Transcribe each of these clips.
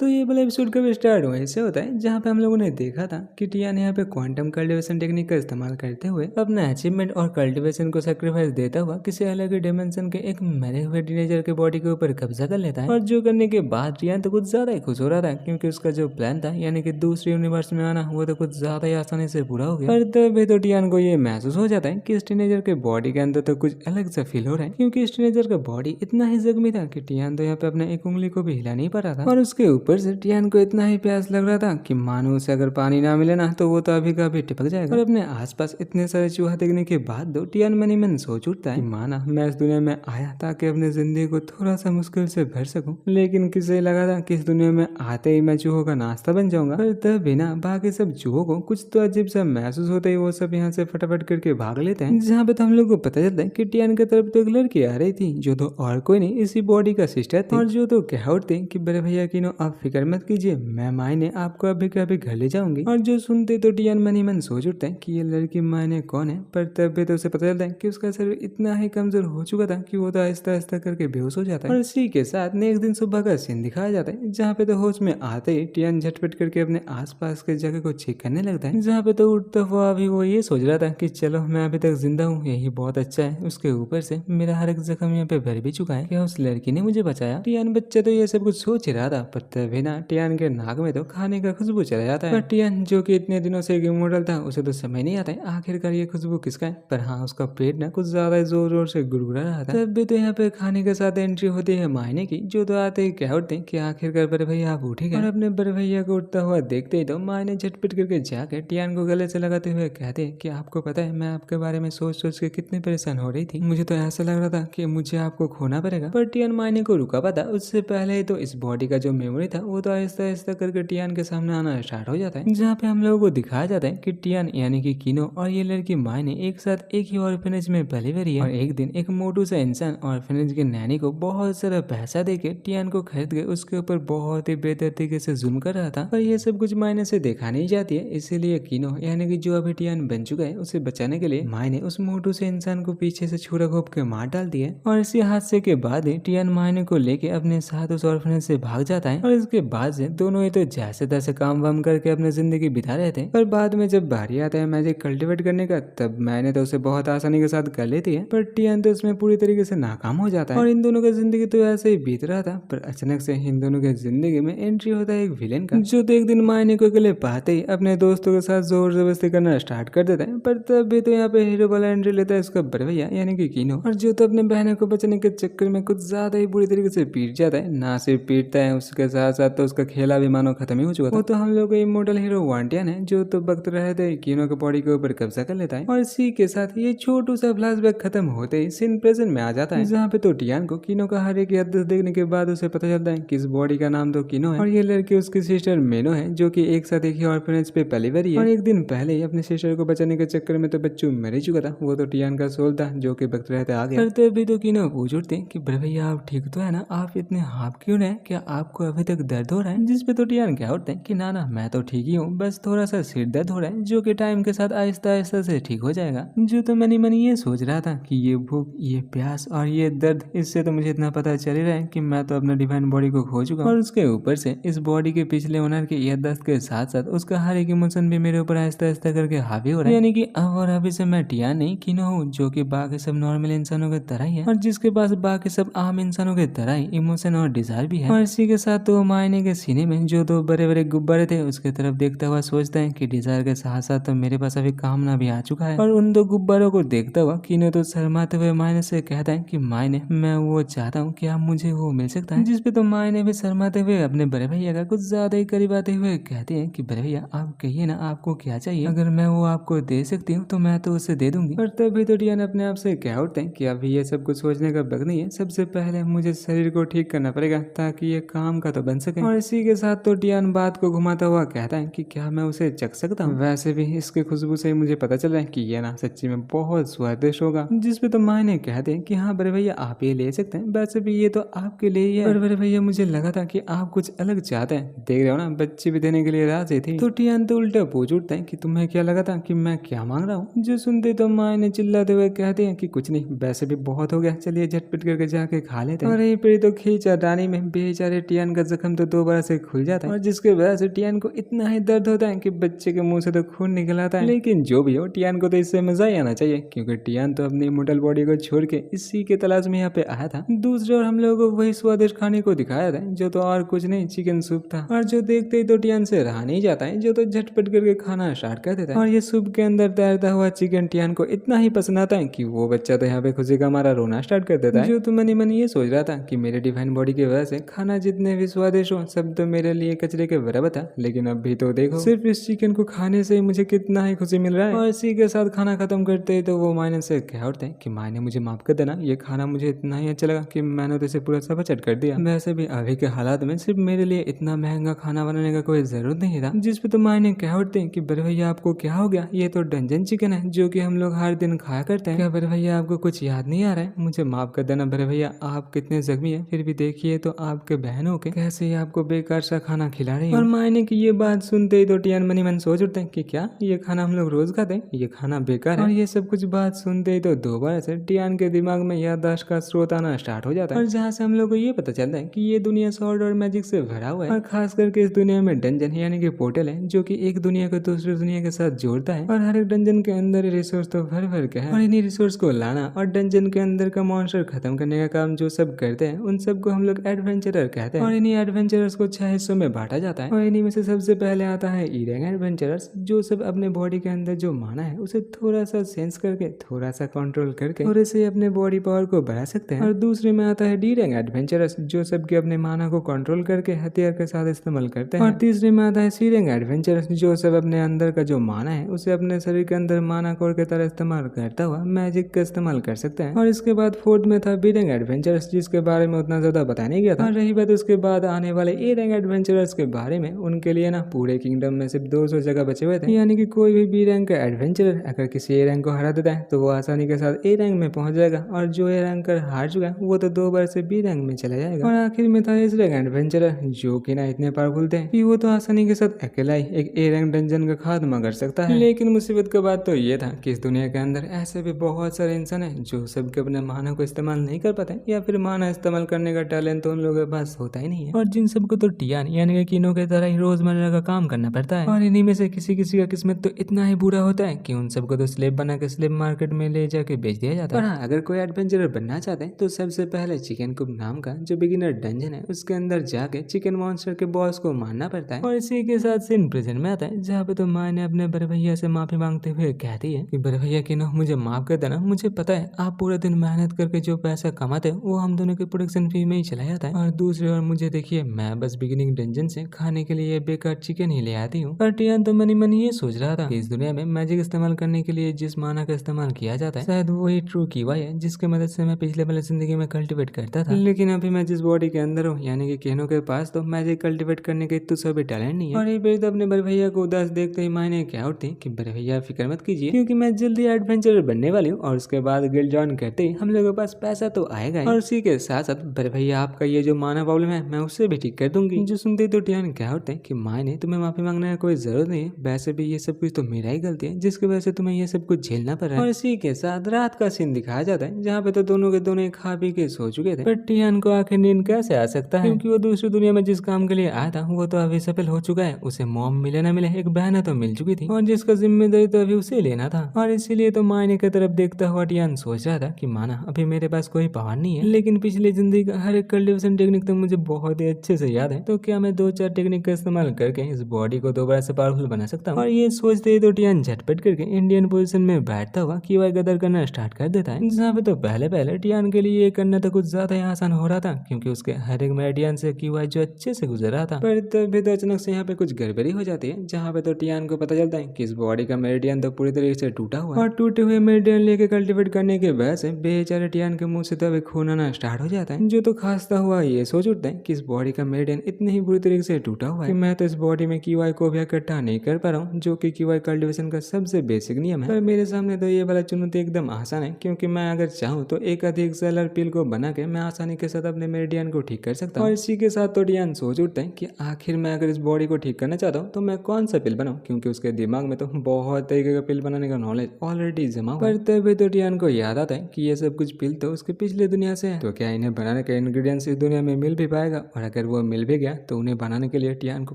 तो ये वाला एपिसोड कब स्टार्ट हुआ ऐसे होता है जहाँ पे हम लोगों ने देखा था कि टियान यहाँ पे क्वांटम कल्टीवेशन टेक्निक का इस्तेमाल करते हुए अपना अचीवमेंट और कल्टीवेशन को सेक्रीफाइस देता हुआ किसी अलग डिमेंशन के एक मरे हुए टीनेजर के बॉडी के ऊपर कब्जा कर लेता है। और जो करने के बाद टियान तो कुछ ज्यादा ही खुश हो रहा था क्योंकि उसका जो प्लान था यानी कि दूसरे यूनिवर्स में आना वो तो कुछ ज्यादा ही आसानी से पूरा हो गया। पर तभी तो टियान को ये महसूस हो जाता है कि इस टीनेजर के बॉडी के अंदर तो कुछ अलग सा फील हो रहा है क्योंकि इस टीनेजर का बॉडी इतना ही जख्मी था कि टियान तो यहाँ पे अपने एक उंगली को भी हिला नहीं पा रहा था। और उसके ऊपर से टियान को इतना ही प्यास लग रहा था कि मानो उसे अगर पानी ना मिले ना तो वो तो अभी का अभी टिपक जाएगा। और अपने आसपास इतने सारे चूहा देखने के बाद दो टियान मन ही मन सोच उठता है कि माना मैं इस दुनिया में आया ताकि अपनी जिंदगी को थोड़ा सा मुश्किल से भर सकूं, लेकिन किसे लगा था कि इस दुनिया में आते ही मैं चूहों का नाश्ता बन जाऊंगा। पर तब बिना बाकी सब चूहों को कुछ तो अजीब सा महसूस होता ही वो सब यहाँ से फटाफट करके भाग लेते हैं। जहाँ पे तो हम लोग को पता चलता है कि टियान की तरफ तो एक लड़की आ रही थी जो तो और कोई नहीं इसी बॉडी का सिस्टर थी। और जो तो कह उठते कि बड़े भैया की नो आप फिक्र मत कीजिए, मैं मायने आपको अभी के अभी घर ले जाऊंगी। और जो सुनते तो टियान मन ही मन सोच उठता है कि ये लड़की मायने कौन है। पर तब भी तो उसे पता चलता है कि उसका शरीर इतना ही कमजोर हो चुका था कि वो तो आहिस्ता आहिस्ता करके बेहोश हो जाता है। और इसी के साथ नेक्स्ट दिन सुबह का सीन दिखाया जाता है जहाँ पे तो होश में आते ही टियान झटपट करके अपने आसपास के जगह को चेक करने लगता है। जहाँ पे तो उठता हुआ अभी वो ये सोच रहा था कि चलो मैं अभी तक जिंदा हूँ, यही बहुत अच्छा है। उसके ऊपर से मेरा हर एक जख्म यहाँ पे भर भी चुका है, क्या उस लड़की ने मुझे बचाया। टियान बच्चा तो ये सब कुछ सोच ही रहा था पर तभी ना टियान के नाक में तो खाने का खुशबू चला जाता है। पर टियान जो कि इतने दिनों से एक इमोर्टल था उसे तो समझ नहीं आता है आखिरकार ये खुशबू किसका है। पर हाँ उसका पेट ना कुछ ज्यादा जोर जोर से गुड़गुड़ा रहा था। तब भी तो यहाँ पे खाने के साथ एंट्री होती है मायने की, जो तो आते ही कह उठते हैं कि आखिरकार बड़े भैया आप उठ गए। और अपने बड़े भैया को उठता हुआ देखते ही तो मायने झटपट करके जाके टियान को गले से लगाते हुए कहते हैं कि आपको पता है मैं आपके बारे में सोच सोच के कितनी परेशान हो रही थी, मुझे तो ऐसा लग रहा था कि मुझे आपको खोना पड़ेगा। पर टियान मायने को रुका पाता उससे पहले ही तो इस बॉडी का जो मेमोरी था वो तो आहिस्ता आहिस्ता करके टियान के सामने आना स्टार्ट हो जाता है। जहाँ पे हम लोगों को दिखाया जाता है कि टियान यानी कि किनो और ये लड़की मायने एक साथ एक ही ऑर्फेनेज में पली बड़ी है। और एक दिन एक मोटू सा इंसान ऑर्फेनेज के नैनी को बहुत सारा पैसा देके टियान को खरीद के उसके ऊपर बहुत ही बेहतर तरीके से जुल्म कर रहा था। पर ये सब कुछ मायने से देखा नहीं जाती है, इसीलिए किनो यानी कि जो अभी टियान बन चुका है उसे बचाने के लिए मायने उस मोटू से इंसान को पीछे से छुरा घोप के मार डालती है। और इसी हादसे के बाद ही टियान मायने को लेके अपने साथ उस ऑर्फेनेज से भाग जाता है। और इसके बाद से दोनों ही तो जैसे तैसे काम वाम करके अपनी जिंदगी बिता रहे थे। पर बाद में जब बारी आता है मैजिक कल्टीवेट करने का तब मैंने तो उसे बहुत आसानी के साथ कर लेती है, पर टियान तो उसमें पूरी तरीके से नाकाम हो जाता है। और इन दोनों का जिंदगी तो ऐसे ही बीत रहा था। पर अचानक से इन दोनों के जिंदगी में एंट्री होता है एक विलेन का, जो तो एक दिन मायने को अकेले पाते ही अपने दोस्तों के साथ जोर जबरदस्ती करना स्टार्ट कर देता है। पर तब भी तो यहाँ पे हीरो वाला एंट्री लेता है उसका बड़े भैया यानी कि किनो। और जो तो अपने बहनों को बचाने के चक्कर में कुछ ज्यादा ही बुरी तरीके से पीट जाता है। ना सिर्फ पीटता है उसके साथ साथ तो उसका खेला भी मानो खत्म ही हो चुका था। वो तो हम लोग इमोर्टल हीरो वांटियन है जो तो वक्त रहे थे किनो के बॉडी के ऊपर कब्जा कर लेता है। और इसी के साथ ये छोटू सा फ्लैशबैक खत्म होते ही सीन प्रेजेंट में आ जाता है, जहाँ पे तो टियान को किनो का हर एक याददाश्त देखने के बाद उसे पता चलता है कि इस बॉडी का नाम तो किनो है और ये लड़की उसकी सिस्टर मेनो है जो कि एक साथ एक ही ऑर्फेनेज पे पली बड़ी है। और एक दिन पहले ही अपने सिस्टर को बचाने के चक्कर में तो बच्चू मर ही चुका था। वो तो टियान का सोल था जो कि वक्त रहते आ गया। पर भी तो किनो पूछ उठते कि बड़े भैया आप ठीक तो है ना, आप इतने हाफ क्यों रहे, क्या आपको अभी तक दर्द हो रहा है। जिस पे तो टियान क्या उठते कि ना ना मैं तो ठीक ही हूँ, बस थोड़ा सा सिर दर्द हो रहा है जो कि टाइम के साथ आहिस्ता आहिस्ता से ठीक हो जाएगा। जो तो मनी मनी ये सोच रहा था कि ये भूख ये प्यास और ये दर्द, इससे तो मुझे इतना पता चल ही रहा है कि मैं तो अपना डिवाइन बॉडी को खो चुका हूँ। और उसके ऊपर से इस बॉडी के पिछले ओनर के याददाश्त के साथ साथ उसका हर एक इमोशन भी मेरे ऊपर आहिस्ता आहिस्ता करके हावी हो रहा है। यानी कि अब और अभी से मैं टियान नहीं किनो हूँ जो कि बाकी सब नॉर्मल इंसानों की तरह ही है और जिसके पास बाकी सब आम इंसानों की तरह ही इमोशन और डिजायर भी है। और इसी के साथ तो मायने के सीने में जो दो बड़े बड़े गुब्बारे थे उसके तरफ देखता हुआ सोचता है कि डिजायर के साथ साथ तो मेरे पास अभी कामना भी आ चुका है। और उन दो गुब्बारों को देखता हुआ किनो तो शर्माते हुए मायने से कहता है कि मायने मैं वो चाहता हूँ, क्या मुझे वो मिल सकता है। जिसपे तो मायने भी शर्माते हुए अपने बड़े भैया का कुछ ज्यादा ही करीब आते हुए कहते हैं कि बड़े भैया आप कहिए ना आपको क्या चाहिए, अगर मैं वो आपको दे सकती हूँ तो मैं तो उसे दे दूंगी। पर तभी तो टियान अपने आप से कह उठते हैं कि अभी ये सब कुछ सोचने का वक्त नहीं है, सबसे पहले मुझे शरीर को ठीक करना पड़ेगा ताकि ये काम का तो बन सके। और इसी के साथ तो टियान बात को घुमाता हुआ कहता है कि क्या मैं उसे चख सकता हूँ, वैसे भी इसकी खुशबू से मुझे पता चल रहा है कि ये ना सच्ची में बहुत स्वादिष्ट होगा। जिसपे तो मायने कहते हैं कि हाँ बड़े भैया आप ये ले सकते हैं, वैसे भी ये तो आपके लिए ही है। पर बड़े भैया मुझे लगा था कि आप कुछ अलग चाहते हैं, देख रहे हो ना बच्ची भी देने के लिए राजी थी। तो टियान तो उल्टा पूछ उठता है कि तुम्हें क्या लगा था कि मैं क्या मांग रहा हूँ। जो सुनते तो मायने चिल्लाते हुए कहते हैं कि कुछ नहीं, वैसे भी बहुत हो गया, चलिए झटपट करके जाके खा लेते हैं। और यहीं पर तो खींचातानी में बेचारे टियान का जख्म जख्म तो दोबारा से खुल जाता है और जिसके वजह से टियान को इतना ही दर्द होता है कि बच्चे के मुंह से तो खून निकल आता है। लेकिन जो भी हो, टियान को तो इससे मजा ही आना चाहिए क्योंकि टियान तो अपनी मोटल बॉडी को छोड़ के इसी के तलाश में यहाँ पे आया था। दूसरी ओर हम लोगों को वही स्वादिष्ट खाने को दिखाया था जो तो और कुछ नहीं, चिकन सूप था। और जो देखते ही तो टियान से रहा नहीं जाता है, जो तो झटपट करके खाना स्टार्ट कर देता है। और ये सूप के अंदर तैरता हुआ चिकन टियान को इतना ही पसंद आता है कि वो बच्चा तो यहाँ पे खुशी का मारा रोना स्टार्ट कर देता है। जो तो मन ही मन ये सोच रहा था कि मेरे डिवाइन बॉडी की वजह से खाना जितने भी स्वादिष्ट हो सब तो मेरे लिए कचरे के बराबर था, लेकिन अभी तो देखो सिर्फ इस चिकन को खाने से मुझे कितना ही खुशी मिल रहा है। और इसी के साथ खाना खत्म करते ही तो वो मायने से कह उठते हैं कि मायने मुझे माफ कर देना, ये खाना मुझे इतना ही अच्छा लगा कि मैंने तो इसे पूरा सब चट कर दिया। वैसे भी अभी के हालात में सिर्फ मेरे लिए इतना महंगा खाना बनाने का कोई जरूरत नहीं था। जिस पे तो मायने कह उठते हैं कि बड़े भैया आपको क्या हो गया, ये तो डंजन चिकन है जो कि हम लोग हर दिन खाया करते हैं। क्या बड़े भैया आपको कुछ याद नहीं आ रहा है? मुझे माफ कर देना बड़े भैया, आप कितने जख्मी है फिर भी देखिए तो आपके बहनों के कैसे ही आपको बेकार सा खाना खिला रही है। और मायने की ये बात सुनते ही तो टियान मनी मन सोच उठते हैं कि क्या ये खाना हम लोग रोज खाते हैं, ये खाना बेकार है। और ये सब कुछ बात सुनते ही तो दोबारा से टियान के दिमाग में याददाश्त का स्रोत आना स्टार्ट हो जाता है। और जहाँ से हम लोग को ये पता चलता है कि ये दुनिया सॉर्ड और मैजिक से भरा हुआ है। और खास करके इस दुनिया में डंजन यानी कि पोर्टल है जो कि एक दुनिया को दूसरी दुनिया के साथ जोड़ता है। और हर एक डंजन के अंदर रिसोर्स तो भर भर के है और इन्हीं रिसोर्स को लाना और डंजन के अंदर का मॉन्स्टर खत्म करने का काम जो सब करते हैं उन सबको हम लोग एडवेंचरर कहते हैं। और इन्हीं एडवेंचरर्स को 6 हिस्सों में बांटा जाता है। और इन्हीं में से सबसे पहले आता है ईरैंग एडवेंचरर्स, जो सब अपने बॉडी के अंदर जो माना है उसे थोड़ा सा सेंस करके थोड़ा सा कंट्रोल करके थोड़े से अपने बॉडी पावर को बढ़ा सकते हैं। और दूसरे में आता है डी रैंक एडवेंचरर्स, जो सबके अपने माना को कंट्रोल करके हथियार के साथ इस्तेमाल करते हैं। और तीसरे में आता है सी रैंक एडवेंचरर्स, जो सब अपने अंदर का जो माना है उसे अपने शरीर के अंदर माना कोर के तरह इस्तेमाल करता हुआ मैजिक का इस्तेमाल कर सकते हैं। और इसके बाद फोर्थ में था बी रैंक एडवेंचरर्स, जिसके बारे में उतना ज्यादा बताया नहीं गया था। और रही बात उसके बाद आने वाले ए रैंक एडवेंचरर्स के बारे में, उनके लिए ना पूरे किंगडम में सिर्फ 200 जगह बचे हुए थे। यानी कि कोई भी बी रैंक का एडवेंचरर अगर किसी ए रैंक को हरा देता है तो वो आसानी के साथ ए रैंक में पहुंच जाएगा, और जो ए रैंक कर हार चुका है वो तो 2 बार से बी रैंक में चला जाएगा। और आखिर में था एस रैंक एडवेंचरर, जो कि ना इतने पावरफुल थे कि वो तो आसानी के साथ अकेला ही एक ए रैंक डंजन का खात्मा कर सकता है। लेकिन मुसीबत का बात तो ये था कि इस दुनिया के अंदर ऐसे भी बहुत सारे इंसान हैं जो सबके अपने माना को इस्तेमाल नहीं कर पाते, या फिर माना इस्तेमाल करने का टैलेंट तो उन लोगों के पास होता ही नहीं है। और जिन सबको तो टियान यानी कि किनो के तरह ही रोजमर्रा का काम करना पड़ता है। और इन्हीं में से किसी किसी का किस्मत तो इतना ही बुरा होता है कि उन सबको तो स्लेब बना के स्लेब मार्केट में ले जाके बेच दिया जाता है। और हाँ, अगर कोई एडवेंचरर बनना चाहते हैं तो सबसे पहले चिकन कुप नाम का जो बिगिनर डंजन है उसके अंदर जाके चिकन मॉन्स्टर के बॉस को मारना पड़ता है। और इसी के साथ सीन प्रिजन में आता है, जहाँ पे तो माँ ने अपने बड़े भैया से माफी मांगते हुए कहती है कि बड़े भैया किनो मुझे माफ कर देना, मुझे पता है आप पूरे दिन मेहनत करके जो पैसा कमाते हैं वो हम दोनों के प्रोडक्शन फी में ही चला जाता है। और दूसरी ओर मुझे देखिए, मैं बस बिगिनिंग डंजन से खाने के लिए बेकार चिकन ही ले आती हूँ। पर टियान तो मनी मनी ये सोच रहा था कि इस दुनिया में मैजिक इस्तेमाल करने के लिए जिस माना का इस्तेमाल किया जाता है शायद वही ट्रू कीवाई है जिसके मदद से मैं पिछले वाले जिंदगी में कल्टिवेट करता था। लेकिन अभी मैं जिस बॉडी के अंदर हूँ यानी कि केनो के पास तो मैजिक कल्टिवेट करने के तो सभी टैलेंट नहीं है। और ये बेद अपने बड़े भैया को उदास देखते ही मायने क्या उठती कि बड़े भैया फिक्र मत कीजिए, क्योंकि मैं जल्दी एडवेंचरर बनने वाली हूँ और उसके बाद गिल्ड जॉइन करते ही हम लोगों के पास पैसा तो आएगा ही। और उसी के साथ साथ बड़े भैया आपका ये जो माना प्रॉब्लम है मैं उससे भी ठीक कर दूंगी। जो सुनते तो टियान क्या उठते कि मायने तुम्हें माफी मांगने का कोई जरूरत नहीं है, वैसे भी ये सब कुछ तो मेरा ही गलती है जिसकी वजह से तुम्हें ये सब कुछ झेलना पड़ रहा है। और इसी के साथ रात का सीन दिखाया जाता है जहाँ पे तो दोनों के दोनों खा पी के सो चुके थे। पर टियान को आखिर नींद कैसे आ सकता है, क्योंकि वो दूसरी दुनिया में जिस काम के लिए आया था वो तो अभी सफल हो चुका है। उसे मॉम मिले ना मिले एक बहन तो मिल चुकी थी और जिसका जिम्मेदारी तो अभी उसे लेना था। और इसीलिए तो मायने की तरफ देखता हुआ टियान सोच रहा था कि माना अभी मेरे पास कोई पावर नहीं है, लेकिन पिछली जिंदगी का हर एक कल्टिवेशन टेक्निक तो मुझे बहुत ही अच्छे से याद है, तो क्या मैं 2-4 टेक्निक का इस्तेमाल करके इस बॉडी को दोबारा से पावरफुल बना सकता हूँ। और ये सोचते ही तो टियान झटपट करके इंडियन पोजीशन में बैठता हुआ कीवाई गदर करना स्टार्ट कर देता है, जहाँ पे तो पहले टियान के लिए ये करना तो कुछ ज्यादा ही आसान हो रहा था क्योंकि उसके हर एक मेरिडियन से कीवाई जो अच्छे से गुजर रहा था। पर तभी तो अचानक से यहाँ पे कुछ गड़बड़ी हो जाती है, जहाँ पे तो टियान को पता चलता है कि इस बॉडी का मेरिडियन तो पूरी तरीके से टूटा हुआ है। और टूटे हुए मेरिडियन लेके कल्टिवेट करने के वजह से बेचारे टियान के मुंह से तो अभी खून आना स्टार्ट हो जाता है। जो तो खांसता हुआ ये सोच उठता है कि इस बॉडी का मेरिडियन इतनी ही बुरी तरीके से टूटा हुआ है कि मैं तो इस बॉडी में कीवाई को भी इकट्ठा नहीं कर पा रहा हूँ, जो कि कीवाई कल्टिवेशन का सबसे बेसिक नियम है। पर मेरे सामने तो ये वाला चुनौती एकदम आसान है, क्योंकि मैं अगर चाहूँ तो एक अधिक सेलर पिल को बना के मैं आसानी के साथ अपने मेरिडियन को ठीक कर सकता हूँ। और इसी के साथ तो टियान सोच उठता है कि आखिर मैं अगर इस बॉडी को ठीक करना चाहता हूँ तो मैं कौन सा पिल बनाऊँ, क्योंकि उसके दिमाग में तो बहुत तरीके का पिल बनाने का नॉलेज ऑलरेडी जमा हुआ है। पर तभी तो टियान को याद आता है कि ये सब कुछ पिल तो उसके पिछले दुनिया से है, तो क्या इन्हें बनाने का इंग्रेडिएंट्स इस दुनिया में मिल भी पाएगा, और अगर अगर वो मिल भी गया तो उन्हें बनाने के लिए टियान को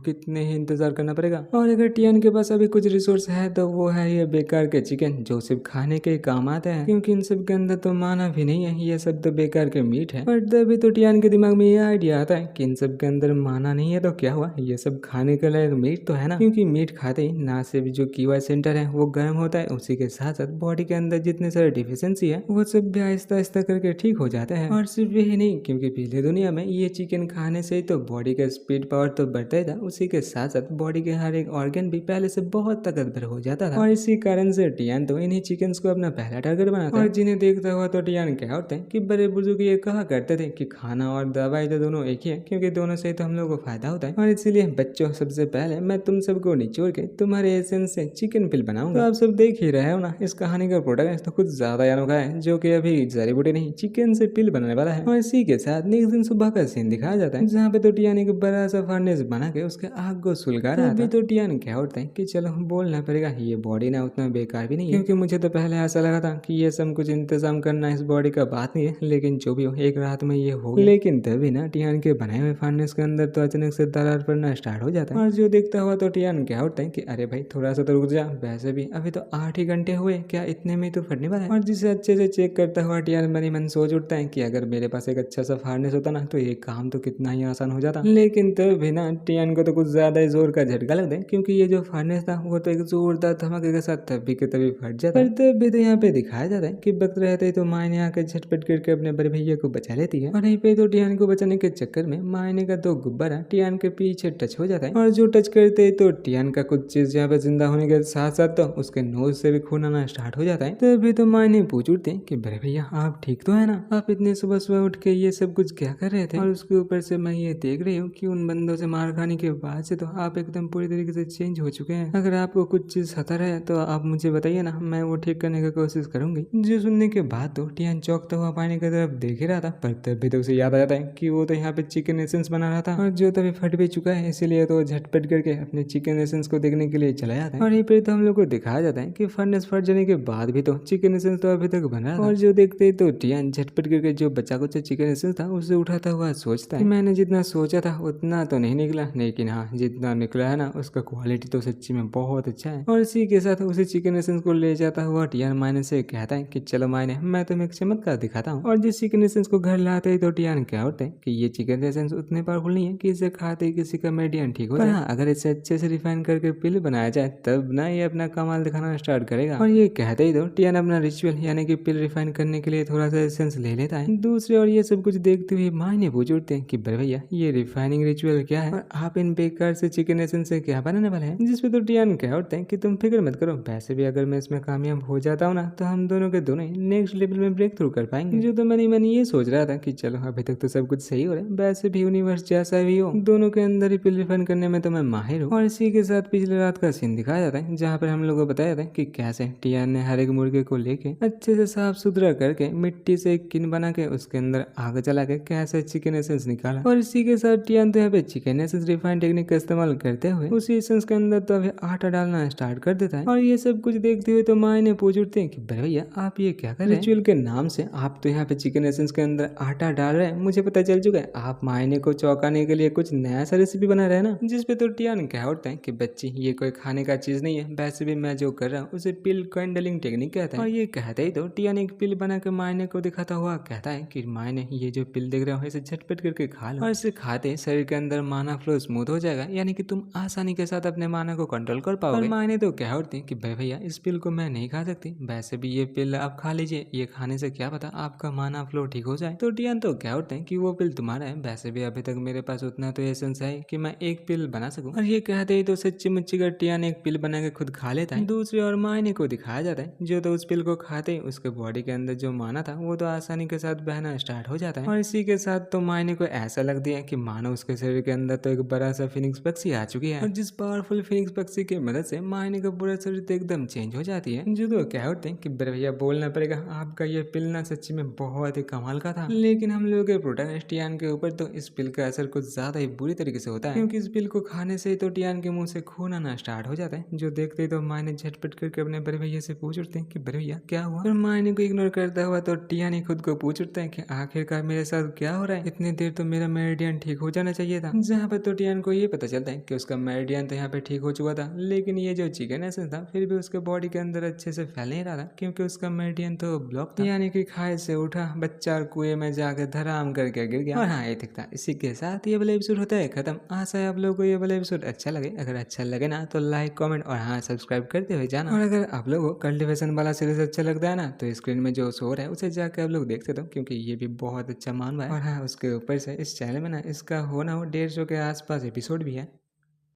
कितने ही इंतजार करना पड़ेगा। और अगर टियान के पास अभी कुछ रिसोर्स है तो वो है ये बेकार के चिकन जो सिर्फ खाने के काम आते हैं, क्योंकि इन सब के अंदर तो माना भी नहीं है, ये सब तो बेकार के मीट है। और तभी तो टियान के दिमाग में ये आइडिया आता है कि इन सब के अंदर माना नहीं है तो क्या हुआ, ये सब खाने के लायक मीट तो है ना। क्योंकि मीट खाते ही ना सिर्फ जो कीवा सेंटर है वो गर्म होता है, उसी के साथ साथ बॉडी के अंदर जितने सारे डिफिशियंसी है वो सब भी आहिस्ता आहिस्ता करके ठीक हो जाता है। और सिर्फ यही नहीं, क्योंकि पिछले दुनिया में ये चिकन खाने से ही तो बॉडी का स्पीड पावर तो बढ़ता ही था, उसी के साथ साथ बॉडी के हर एक ऑर्गन भी पहले से बहुत ताकतवर हो जाता था। और इसी कारण से टियान तो इन्हीं चिकन को अपना पहला टारगेट बनाता है। और जिन्हें देखता हुआ तो टियान क्या होता है कि बड़े बुजुर्ग ये कहा करते थे कि खाना और दवाई तो दोनों एक ही है, क्योंकि दोनों से तो हम लोग को फायदा होता है। और इसीलिए बच्चों, सबसे पहले मैं तुम सबको निचोड़ के तुम्हारे एसेंस से चिकन पिल बनाऊंगा। तो आप सब देख ही रहे हो ना, इस कहानी का प्रोडक्ट तो कुछ ज्यादा अनोखा है, जो कि अभी जड़ी बूटी नहीं चिकन से पिल बनाने वाला है। और इसी के साथ नेक्स्ट दिन सुबह का सीन दिखाया जाता है, जहाँ पे तो टियान एक बड़ा सा फर्नेस बना के उसके आग को सुलगा रहा था। तो टियान क्या होता है कि चलो बोलना पड़ेगा, ये बॉडी ना उतना बेकार भी नहीं है, क्योंकि मुझे तो पहले ऐसा लगा था कि ये सब कुछ इंतजाम करना इस बॉडी का बात नहीं है, लेकिन जो भी हो एक रात में ये हो गया। लेकिन तभी ना टियान के बनाए हुए फर्नेस के अंदर तो अचानक से दरार पड़ना स्टार्ट हो जाता है। और जो देखता हुआ तो टियान क्या होता है कि अरे भाई थोड़ा सा तो रुक जा, वैसे भी अभी तो 8 ही घंटे हुए, क्या इतने में तो फटने वाला है। और जिसे अच्छे से चेक करता हुआ टियान मन ही मन सोच उठता है कि अगर मेरे पास एक अच्छा सा फार्नेस होता ना तो ये काम तो कितना ही आसान हो जाता। लेकिन तभी ना टियान को तो कुछ ज्यादा ही जोर का झटका लगता है, क्योंकि ये जो फार्नेस था वो तो एक जोरदार धमाके के साथ तभी के तभी फट जाता है। पर तभी तो यहाँ पे दिखाया जाता है कि वक्त रहते ही तो मायने आकर झटपट करके अपने बड़े भैया को बचा लेती है। और यहीं पे तो टियान को बचाने के चक्कर में मायने का तो गुब्बारा टियान के पीछे टच हो जाता है। और जो टच करते ही तो टियान का कुछ चीज यहाँ पे जिंदा होने के साथ साथ तो उसके नोज से भी खून आना स्टार्ट हो जाता है। तभी तो मायने पूछ उठते हैं कि बड़े भैया आप ठीक तो है ना, आप इतने सुबह सुबह उठ के ये सब कुछ क्या कर रहे थे। और उसके ऊपर से मैं ये देख रही हूँ कि उन बंदों से मार खाने के बाद से तो आप एकदम पूरी तरीके से चेंज हो चुके हैं। अगर आपको कुछ चीज खतर है तो आप मुझे बताइए ना, मैं वो ठीक करने की कोशिश करूंगी। जो सुनने के बाद तो टियान चौंकता हुआ पानी की तरफ देख ही रहा था, पर तभी तो उसे याद आ जाता है कि वो तो यहाँ पे चिकन एसेंस बना रहा था, और जो तभी फट भी चुका है, इसीलिए तो झटपट करके अपने चिकन एसेंस को देखने के लिए चला जाता है। और ये फिर तो हम लोग को दिखाया जाता है कि फर्नेस फट जाने के बाद भी तो चिकन एसेंस तो अभी तक बना रहा था। और जो देखते तो टियान झटपट करके जो बचा कुछ चिकन एसेंस था उसे उठाता हुआ सोचता है कि मैंने जितना सोचा था उतना तो नहीं निकला, लेकिन हाँ जितना निकला है ना उसका क्वालिटी तो सच्ची में बहुत अच्छा है। और इसी के साथ उसे चिकन एसेंस को ले जाता हुआ टियान मायने से कहता है कि चलो मायने मैं तुम्हें एक चमत्कार दिखाता हूँ। और जिस चिकन एसेंस को घर लाते ही तो टियान क्या होता है कि ये चिकन एसेंस उतने पावरफुल नहीं है कि इसे खाते ही किसी का मेडियन ठीक हो जाए। हाँ, अगर इसे अच्छे से रिफाइन करके पिल बनाया जाए तब ना ये अपना कमाल दिखाना स्टार्ट करेगा। और ये कहते ही तो टियान अपना रिचुअल यानी कि पिल रिफाइन करने के लिए थोड़ा सा एसेंस ले लेता है। दूसरे और ये सब कुछ देखते हुए मायने पूछ उठते हैं कि बड़े भैया ये रिफाइनिंग रिचुअल क्या है, और आप इन बेकार से चिकन एसेंस से क्या बनाने वाले हैं। जिसपे तो टियान कह उठते हैं कि तुम फिक्र मत करो, वैसे भी अगर मैं इसमें कामयाब हो जाता हूँ ना तो हम दोनों के दोनों नेक्स्ट लेवल में ब्रेक थ्रू कर पाएंगे। जो तो मन ये सोच रहा था कि चलो अभी तक तो सब कुछ सही हो रहा है, वैसे भी यूनिवर्स जैसा भी हो दोनों के अंदर ही पिल रिफाइन करने में तो मैं माहिर हूँ। और इसी के साथ पिछले रात का सीन दिखाया जाता है, जहाँ पर हम लोग को बताया जाता है कि कैसे टियान ने हर एक मुर्गे को लेके अच्छे से साफ सुथरा करके मिट्टी से एक किन बना के उसके अंदर आग जला के कैसे चिकन एसेंस निकाला। और इसी के साथ टियान तो यहाँ पे चिकन एसेंस रिफाइंड टेक्निक का इस्तेमाल करते हुए उसी एसेंस के अंदर तो अभी आटा डालना स्टार्ट कर देता है। और ये सब कुछ देखते हुए तो मायने पूछ उठते हैं कि भैया आप ये क्या कर रहे हैं। रिचुअल के नाम से आप तो यहाँ पे चिकन एसेंस के अंदर आटा डाल रहे हैं, मुझे पता चल चुका है आप मायने को चौंकाने के लिए कुछ नया सा रेसिपी बना रहे हैं ना। जिसपे तो टियान कह उठता है कि बच्ची ये कोई खाने का चीज नहीं है, वैसे भी मैं जो कर रहा हूँ उसे पिल कैंडलिंग टेक्निक कहता है। और ये कहते ही तो टियान एक पिल बना के मायने को दिखाता हुआ कहता है कि मायने ये जो पिल देख रहे हो इसे झटपट करके खा लो, और इसे खाते शरीर के अंदर माना फ्लो स्मूथ हो जाएगा, यानी कि तुम आसानी के साथ अपने माना को कंट्रोल कर पाओगे। और मायने तो कह उठते कि भैया इस पिल को मैं नहीं खा सकती, वैसे भी ये पिल आप खा लीजिए, ये खाने से क्या पता आपका माना फ्लो ठीक हो जाए। तो टियान तो कह उठते हैं कि वो पिल तुम्हारा है, वैसे भी अभी तक मेरे पास उतना तो एसेंस है कि मैं एक पिल बना सकूं। और ये कहते ही तो सच्ची मुच्ची का टियान एक पिल बना के खुद खा लेता है। दूसरी और मायने को दिखाया जाता है, जो तो उस पिल को खाते ही उसके बॉडी के अंदर जो माना था वो तो आसानी के साथ बहना स्टार्ट हो जाता है। और इसी के साथ तो मायने को ऐसा लगती है कि मानो उसके शरीर के अंदर तो एक बड़ा सा फिनिक्स पक्षी आ चुकी है, और जिस पावरफुल फिनिक्स पक्षी की मदद से मायने का पूरा शरीर तो एकदम चेंज हो जाती है। जो तो क्या होते हैं कि भैया बोलना पड़ेगा आपका ये पिल ना सच्ची में बहुत ही कमाल का था, लेकिन हम लोगों के प्रोटैगनिस्ट टियान के ऊपर तो इस पिल का असर कुछ ज्यादा ही बुरी तरीके से होता है, क्योंकि इस पिल को खाने से तो टियान के मुंह से खून आना स्टार्ट हो जाता है। जो देखते ही तो मायने झटपट करके अपने बड़े भैया से पूछ उठते हैं कि बड़े भैया क्या हुआ। और मायने को इग्नोर करता हुआ तो टियान ही खुद को पूछ उठता है कि आखिरकार मेरे साथ क्या हो रहा है, इतनी देर तो मेरा मेरिडियन ठीक हो जाना चाहिए था। जहाँ पर तो टियान को ये पता चलता है कि उसका मेरिडियन तो यहाँ पे ठीक हो चुका था, लेकिन ये जो चिकन एसेंस था फिर भी उसके बॉडी के अंदर अच्छे से फैल नहीं रहा था क्योंकि उसका मेरिडियन तो ब्लॉक था। यानी कि खाए से उठा बच्चा और कुएं में जाकर धराम करके गिर गया। और हाँ, ये था इसी के साथ ये वाला एपिसोड होता है खत्म। आशा है आप लोगों को ये वाला एपिसोड अच्छा लगे। अगर अच्छा लगे ना तो लाइक, कमेंट और हाँ सब्सक्राइब करते हुए जाना। और अगर आप लोगों को कल्टिवेशन वाला सीरीज अच्छा लगता है ना तो स्क्रीन में जो शो है उसे जाकर आप लोग देख सकते हो क्योंकि ये भी बहुत अच्छा मानवा है। और हाँ, उसके ऊपर से इस चैनल में ना इसका हो ना हो 150 के आसपास एपिसोड भी है।